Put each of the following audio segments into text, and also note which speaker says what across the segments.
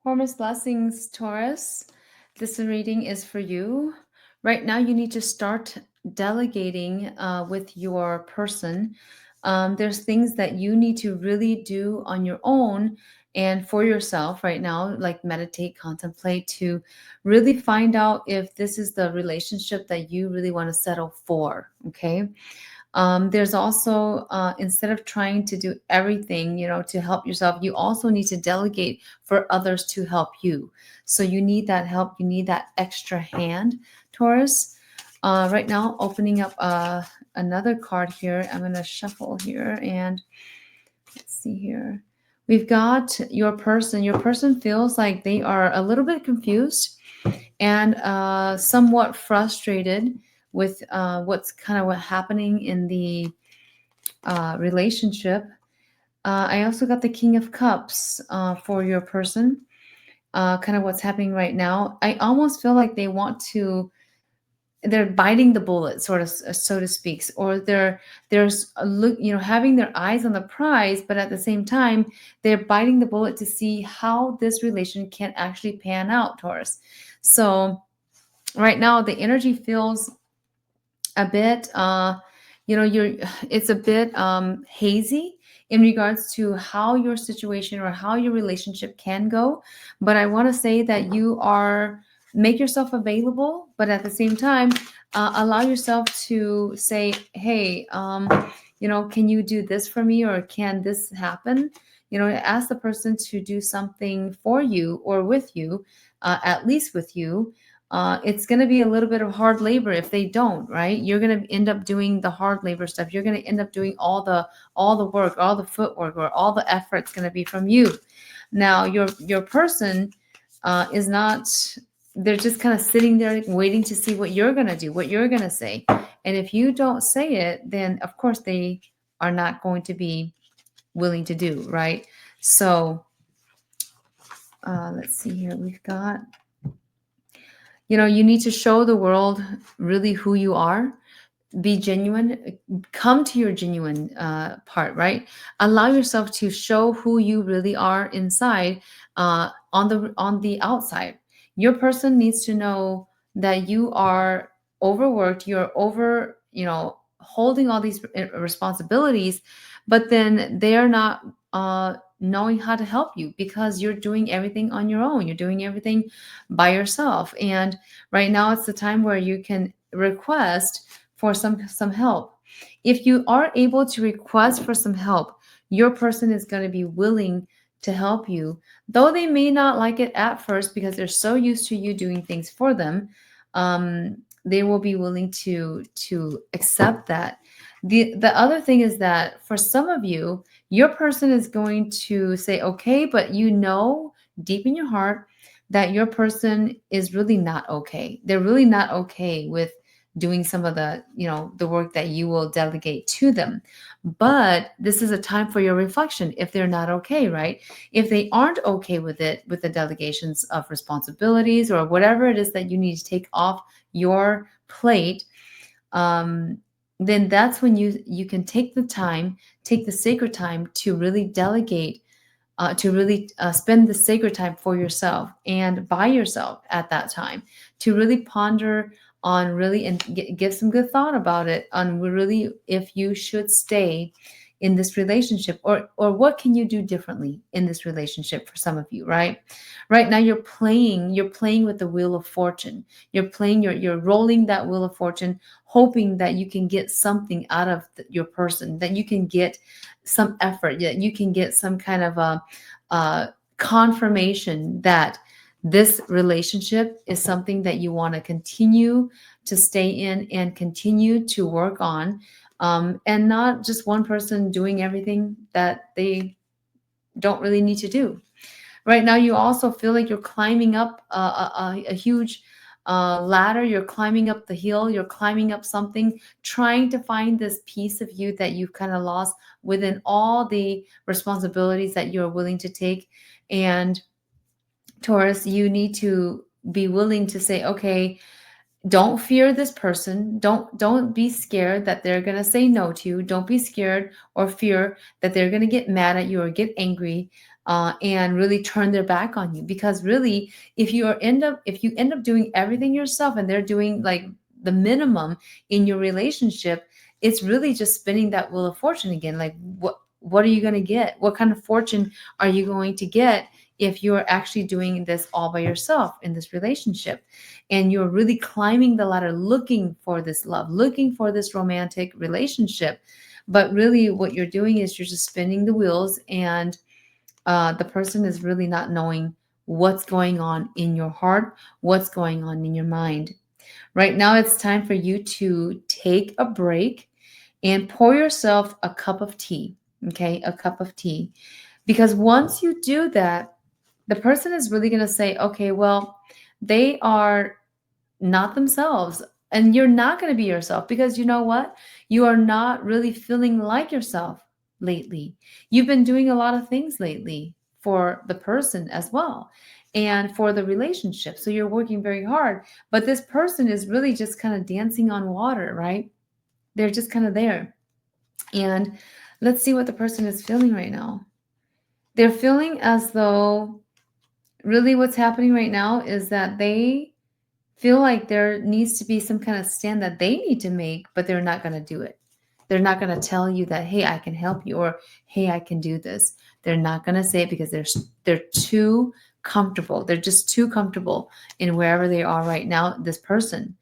Speaker 1: Warmest Blessings, Taurus. This reading is for you. Right now, you need to start delegating with your person. There's things that you need to really do on your own and for yourself right now, like meditate, contemplate, to really find out if this is the relationship that you really want to settle for. Okay. There's also, instead of trying to do everything, to help yourself, you also need to delegate for others to help you. So you need that help. You need that extra hand, Taurus. Right now, opening up another card here. I'm going to shuffle here and let's see here. We've got your person. Your person feels like they are a little bit confused and somewhat frustrated with what's kind of what happening in the relationship. I also got the King of Cups for your person, kind of what's happening right now. I almost feel like they want to, they're biting the bullet, sort of, so to speak, or there's a look, having their eyes on the prize, but at the same time, they're biting the bullet to see how this relation can actually pan out, Taurus. So right now, the energy feels a bit you're it's a bit hazy in regards to how your situation or how your relationship can go, but I want to say that you are, make yourself available, but at the same time, allow yourself to say, hey, can you do this for me, or can this happen? Ask the person to do something for you or with you, at least with you. It's going to be a little bit of hard labor if they don't, right? You're going to end up doing the hard labor stuff. You're going to end up doing all the work, all the footwork, or all the effort's going to be from you. Now, your person is not. They're just kind of sitting there waiting to see what you're going to do, what you're going to say. And if you don't say it, then of course they are not going to be willing to do, right? So let's see here. We've got, you need to show the world really who you are. Be genuine, come to your genuine part, right? Allow yourself to show who you really are inside, on the outside. Your person needs to know that you are overworked, you're over, holding all these responsibilities, but then they're not knowing how to help you because you're doing everything on your own, you're doing everything by yourself. And right now it's the time where you can request for some help. If you are able to request for some help, your person is going to be willing to help you, though they may not like it at first because they're so used to you doing things for them. They will be willing to accept that. The other thing is that for some of you, your person is going to say okay, but deep in your heart that your person is really not okay. They're really not okay with doing some of the work that you will delegate to them. But this is a time for your reflection if they're not okay, right? If they aren't okay with it, with the delegations of responsibilities or whatever it is that you need to take off your plate, then that's when you can take the sacred time to really delegate, to really spend the sacred time for yourself and by yourself at that time, to really ponder on really and give some good thought about it on really if you should stay in this relationship, or what can you do differently in this relationship for some of you, right now you're playing with the wheel of fortune. You're rolling that wheel of fortune, hoping that you can get something out of your person, that you can get some effort, that you can get some kind of a confirmation that this relationship is something that you want to continue to stay in and continue to work on, and not just one person doing everything that they don't really need to do. Right now, you also feel like you're climbing up a huge ladder. You're climbing up the hill. You're climbing up something, trying to find this piece of you that you've kind of lost within all the responsibilities that you're willing to take. And Taurus, you need to be willing to say, okay, Don't fear this person. Don't be scared that they're going to say no to you. Don't be scared or fear that they're going to get mad at you or get angry, and really turn their back on you. Because really, if you end up doing everything yourself and they're doing like the minimum in your relationship, it's really just spinning that wheel of fortune again. Like what are you going to get? What kind of fortune are you going to get if you're actually doing this all by yourself in this relationship? And you're really climbing the ladder looking for this love, looking for this romantic relationship. But really, what you're doing is you're just spinning the wheels, and the person is really not knowing what's going on in your heart, what's going on in your mind. Right now, it's time for you to take a break and pour yourself a cup of tea. Okay, a cup of tea. Because once you do that, the person is really going to say, okay, well, they are not themselves. And you're not going to be yourself because you know what? You are not really feeling like yourself lately. You've been doing a lot of things lately for the person as well and for the relationship. So you're working very hard, but this person is really just kind of dancing on water, right? They're just kind of there. And let's see what the person is feeling right now. They're feeling as though really what's happening right now is that they feel like there needs to be some kind of stand that they need to make, but they're not going to do it. They're not going to tell you that, hey, I can help you, or hey, I can do this. They're not going to say it because they're too comfortable. They're just too comfortable in wherever they are right now, this person.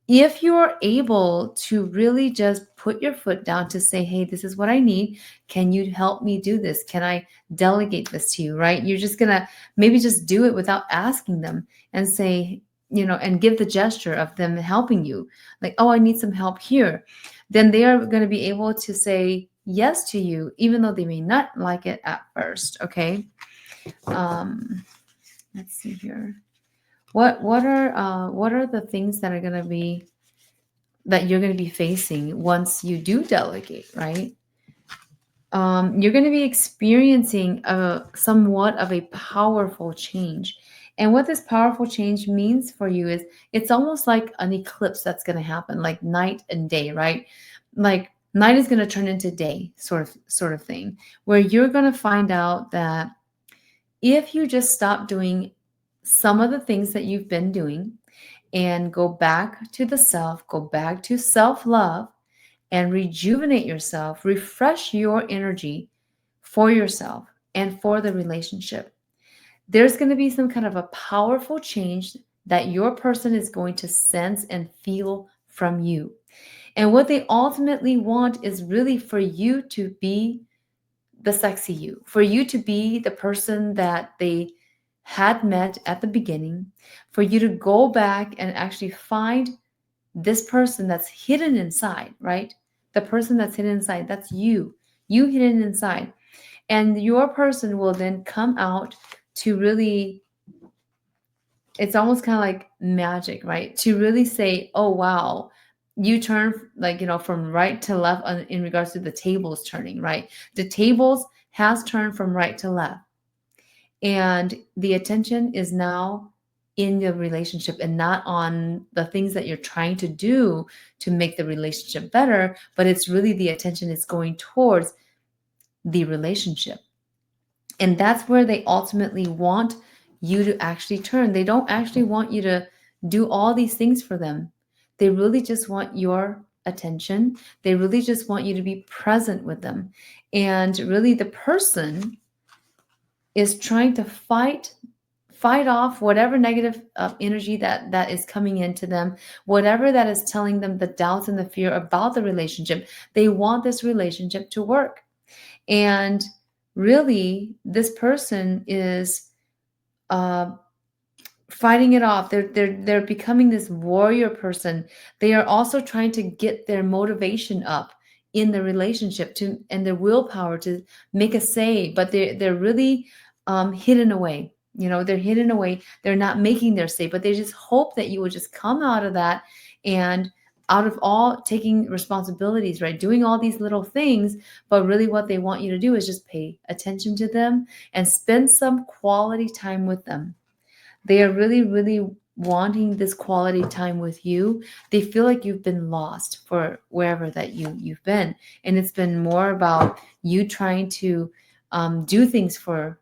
Speaker 1: If you are able to really just put your foot down to say, hey, this is what I need. Can you help me do this? Can I delegate this to you? Right? You're just going to maybe just do it without asking them and say, and give the gesture of them helping you. Like, oh, I need some help here. Then they are going to be able to say yes to you, even though they may not like it at first. Okay. Let's see here. What are the things that are going to be that you're going to be facing once you do delegate, right? You're going to be experiencing somewhat of a powerful change. And what this powerful change means for you is it's almost like an eclipse that's going to happen, like night and day, right? Like night is going to turn into day, sort of thing, where you're going to find out that if you just stop doing some of the things that you've been doing and go back to the self, go back to self-love and rejuvenate yourself, refresh your energy for yourself and for the relationship, there's going to be some kind of a powerful change that your person is going to sense and feel from you. And what they ultimately want is really for you to be the sexy you, for you to be the person that they had met at the beginning, for you to go back and actually find this person that's hidden inside, right? The person that's hidden inside, that's you hidden inside. And your person will then come out to really, it's almost kind of like magic, right? To really say, oh, wow, you turn like, from right to left in regards to the tables turning, right? The tables has turned from right to left. And the attention is now in the relationship and not on the things that you're trying to do to make the relationship better, but it's really the attention is going towards the relationship. And that's where they ultimately want you to actually turn. They don't actually want you to do all these things for them. They really just want your attention. They really just want you to be present with them. And really the person is trying to fight off whatever negative energy that is coming into them, whatever that is telling them the doubts and the fear about the relationship. They want this relationship to work. And really, this person is uh, fighting it off. They're becoming this warrior person. They are also trying to get their motivation up in the relationship to and their willpower to make a say, but they're really hidden away. They're hidden away. They're not making their say, but they just hope that you will just come out of that and out of all taking responsibilities, right? Doing all these little things, but really what they want you to do is just pay attention to them and spend some quality time with them. They are really, really wanting this quality time with you, they feel like you've been lost for wherever that you've been. And it's been more about you trying to do things for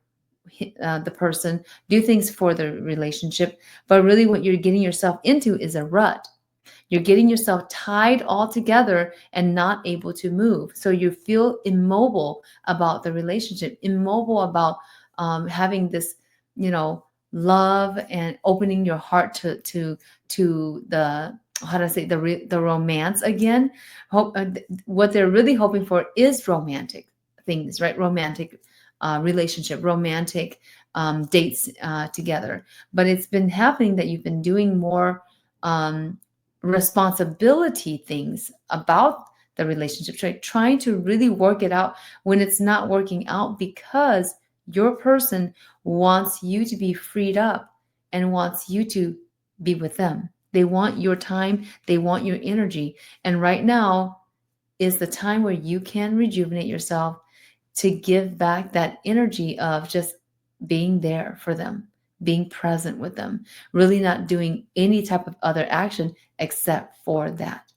Speaker 1: the person, do things for the relationship. But really what you're getting yourself into is a rut. You're getting yourself tied all together and not able to move. So you feel immobile about the relationship, immobile about having this, love and opening your heart to the, how to say, the romance again. What they're really hoping for is romantic things, right? Romantic relationship, romantic dates together. But it's been happening that you've been doing more responsibility things about the relationship, right? Trying to really work it out when it's not working out because your person wants you to be freed up and wants you to be with them. They want your time, they want your energy. And right now is the time where you can rejuvenate yourself to give back that energy of just being there for them, being present with them, really not doing any type of other action except for that.